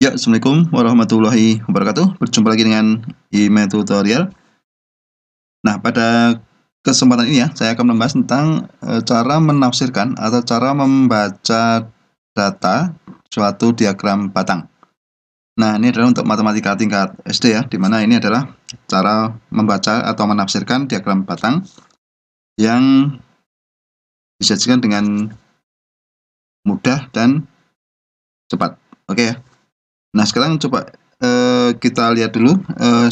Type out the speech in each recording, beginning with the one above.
Ya, Assalamualaikum warahmatullahi wabarakatuh. Berjumpa lagi dengan IME Tutorial. Nah, pada kesempatan ini ya, saya akan membahas tentang cara menafsirkan atau cara membaca data suatu diagram batang. Nah, ini adalah untuk matematika tingkat SD ya, di mana ini adalah cara membaca atau menafsirkan diagram batang yang disajikan dengan mudah dan cepat. Oke ya. Nah, sekarang coba kita lihat dulu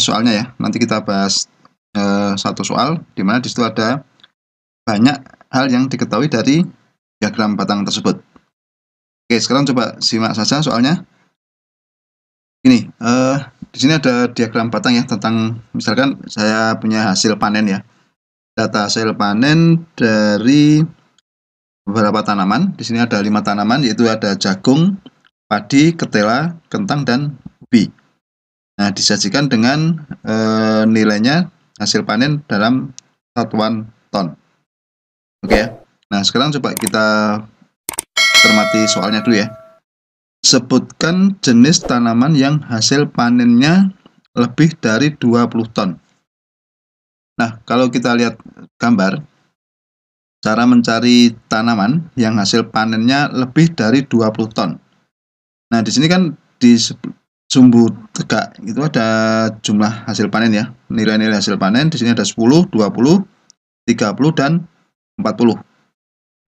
soalnya ya. Nanti kita bahas satu soal di mana di situ ada banyak hal yang diketahui dari diagram batang tersebut. Oke, sekarang coba simak saja soalnya. Ini di sini ada diagram batang ya tentang misalkan saya punya hasil panen ya. Data hasil panen dari beberapa tanaman. Di sini ada 5 tanaman, yaitu ada jagung, padi, ketela, kentang, dan ubi. Nah, disajikan dengan nilainya hasil panen dalam satuan ton. Oke ya. Nah, sekarang coba kita cermati soalnya dulu ya. Sebutkan jenis tanaman yang hasil panennya lebih dari 20 ton. Nah, kalau kita lihat gambar, cara mencari tanaman yang hasil panennya lebih dari 20 ton. Nah, di sini kan di sumbu tegak itu ada jumlah hasil panen ya. Nilai-nilai hasil panen di sini ada 10, 20, 30, dan 40.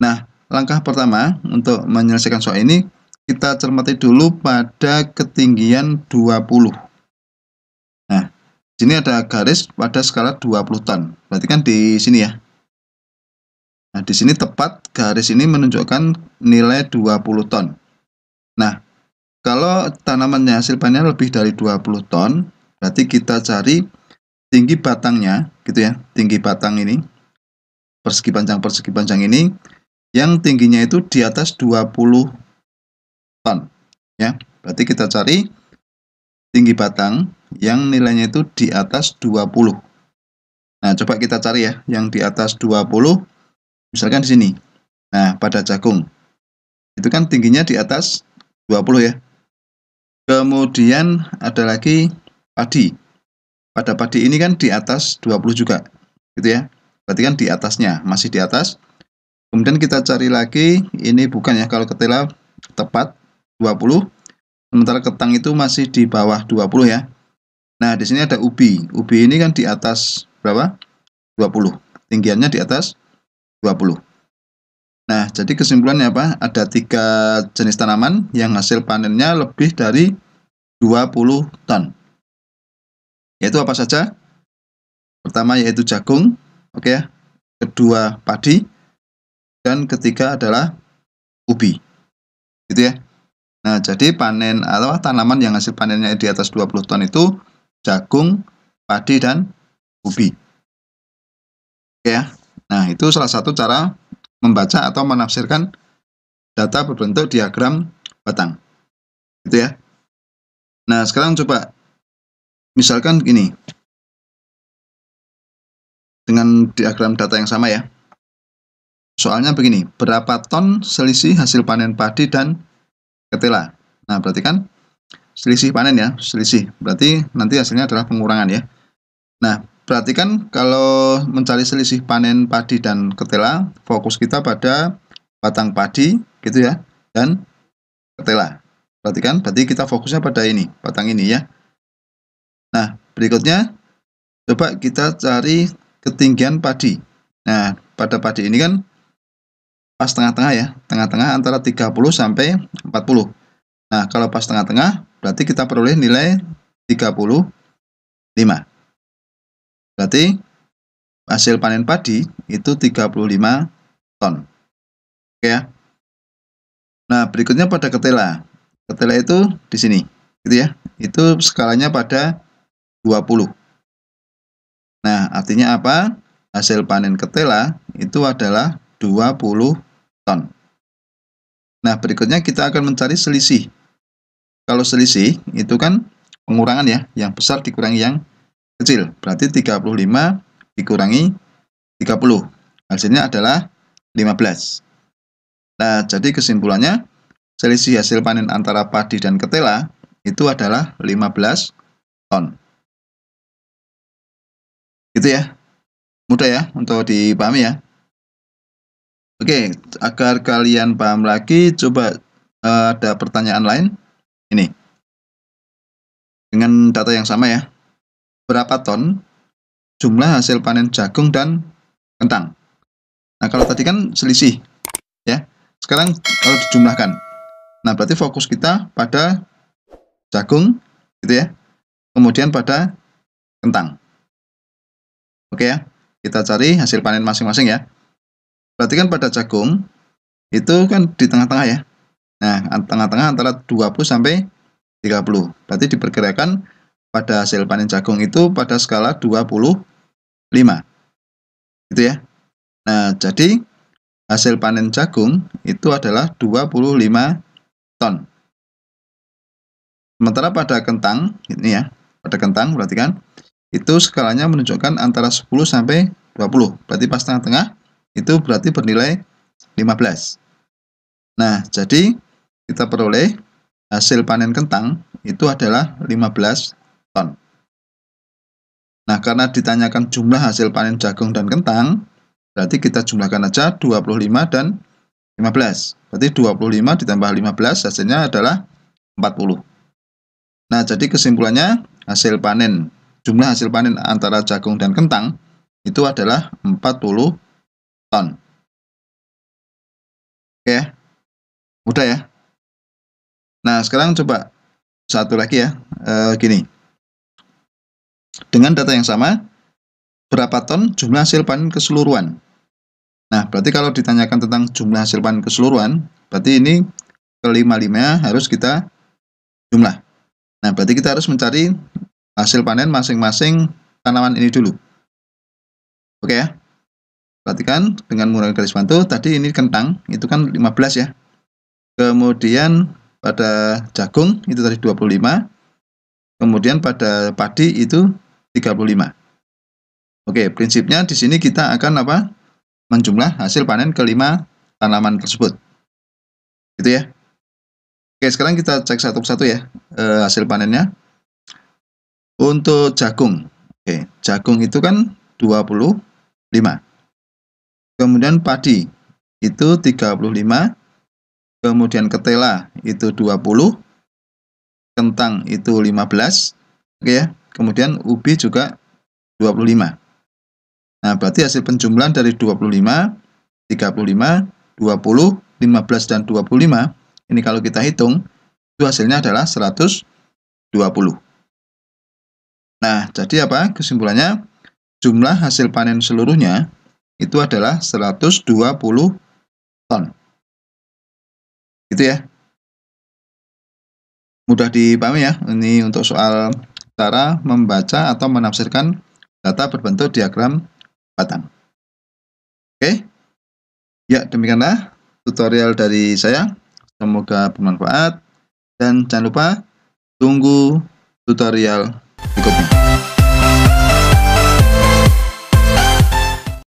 Nah, langkah pertama untuk menyelesaikan soal ini, kita cermati dulu pada ketinggian 20. Nah, di sini ada garis pada skala 20 ton. Berarti kan di sini ya. Nah, di sini tepat garis ini menunjukkan nilai 20 ton. Nah, kalau tanamannya hasil panennya lebih dari 20 ton, berarti kita cari tinggi batangnya, gitu ya. Tinggi batang ini, persegi panjang ini, yang tingginya itu di atas 20 ton. Ya, berarti kita cari tinggi batang yang nilainya itu di atas 20. Nah, coba kita cari ya, yang di atas 20, misalkan di sini. Nah, pada jagung, itu kan tingginya di atas 20 ya. Kemudian ada lagi padi. Pada padi ini kan di atas 20 juga, gitu ya. Berarti kan di atasnya, masih di atas. Kemudian kita cari lagi, ini bukan ya, kalau ketela tepat 20, sementara ketang itu masih di bawah 20 ya. Nah, di sini ada ubi. Ubi ini kan di atas berapa? 20. Tinggiannya di atas 20. Nah, jadi kesimpulannya apa? Ada 3 jenis tanaman yang hasil panennya lebih dari 20 ton. Yaitu apa saja? Pertama yaitu jagung, oke ya. Kedua padi, dan ketiga adalah ubi. Gitu ya. Nah, jadi panen atau tanaman yang hasil panennya di atas 20 ton itu jagung, padi, dan ubi. Oke ya. Nah, itu salah satu cara membaca atau menafsirkan data berbentuk diagram batang. Gitu ya. Nah, sekarang coba misalkan gini. Dengan diagram data yang sama ya. Soalnya begini, berapa ton selisih hasil panen padi dan ketela? Nah, berarti kan selisih panen ya, selisih. Berarti nanti hasilnya adalah pengurangan ya. Nah, berarti kan kalau mencari selisih panen padi dan ketela, fokus kita pada batang padi gitu ya, dan ketela. Berarti kita fokusnya pada ini, batang ini ya. Nah, berikutnya coba kita cari ketinggian padi. Nah, pada padi ini kan pas tengah-tengah ya, tengah-tengah antara 30 sampai 40. Nah, kalau pas tengah-tengah, berarti kita peroleh nilai 35. Berarti hasil panen padi itu 35 ton. Oke ya. Nah, berikutnya pada ketela. Ketela itu di sini, gitu ya. Itu skalanya pada 20. Nah, artinya apa? Hasil panen ketela itu adalah 20 ton. Nah, berikutnya kita akan mencari selisih. Kalau selisih itu kan pengurangan ya, yang besar dikurangi yang kecil. Berarti 35 dikurangi 30. Hasilnya adalah 15. Nah, jadi kesimpulannya selisih hasil panen antara padi dan ketela itu adalah 15 ton. Gitu ya. Mudah ya untuk dipahami ya. Oke, agar kalian paham lagi, coba ada pertanyaan lain. Ini, dengan data yang sama ya. Berapa ton jumlah hasil panen jagung dan kentang? Nah, kalau tadi kan selisih ya. Sekarang kalau dijumlahkan. Nah, berarti fokus kita pada jagung gitu ya. Kemudian pada kentang. Oke ya. Kita cari hasil panen masing-masing ya. Berarti kan pada jagung itu kan di tengah-tengah ya. Nah, tengah-tengah antara 20 sampai 30. Berarti diperkirakan pada hasil panen jagung itu pada skala 25. Gitu ya. Nah, jadi hasil panen jagung itu adalah 25 ton. Sementara pada kentang, ini ya, pada kentang berarti kan itu skalanya menunjukkan antara 10 sampai 20. Berarti pas tengah-tengah itu berarti bernilai 15. Nah, jadi kita peroleh hasil panen kentang itu adalah 15 ton. Nah, karena ditanyakan jumlah hasil panen jagung dan kentang, berarti kita jumlahkan aja 25 dan 15. Berarti 25 ditambah 15 hasilnya adalah 40. Nah, jadi kesimpulannya jumlah hasil panen antara jagung dan kentang itu adalah 40 ton. Oke, mudah ya. Nah, sekarang coba satu lagi ya, gini. Dengan data yang sama, berapa ton jumlah hasil panen keseluruhan? Nah, berarti kalau ditanyakan tentang jumlah hasil panen keseluruhan, berarti ini kelima-limanya harus kita jumlah. Nah, berarti kita harus mencari hasil panen masing-masing tanaman ini dulu. Oke ya. Perhatikan dengan menggunakan garis bantu, tadi ini kentang, itu kan 15 ya. Kemudian pada jagung itu tadi 25. Kemudian pada padi itu 35. Oke, prinsipnya di sini kita akan menjumlah hasil panen kelima tanaman tersebut. Gitu ya. Oke, sekarang kita cek satu persatu ya hasil panennya. Untuk jagung. Oke, jagung itu kan 25. Kemudian padi itu 35. Kemudian ketela itu 20. Kentang itu 15. Oke ya. Kemudian ubi juga 25. Nah, berarti hasil penjumlahan dari 25, 35, 20, 15 dan 25 ini kalau kita hitung itu hasilnya adalah 120. Nah, jadi apa? Kesimpulannya jumlah hasil panen seluruhnya itu adalah 120 ton. Gitu ya. Mudah dipahami ya. Ini untuk soal cara membaca atau menafsirkan data berbentuk diagram batang. Oke. Ya, demikianlah tutorial dari saya. Semoga bermanfaat dan jangan lupa tunggu tutorial berikutnya.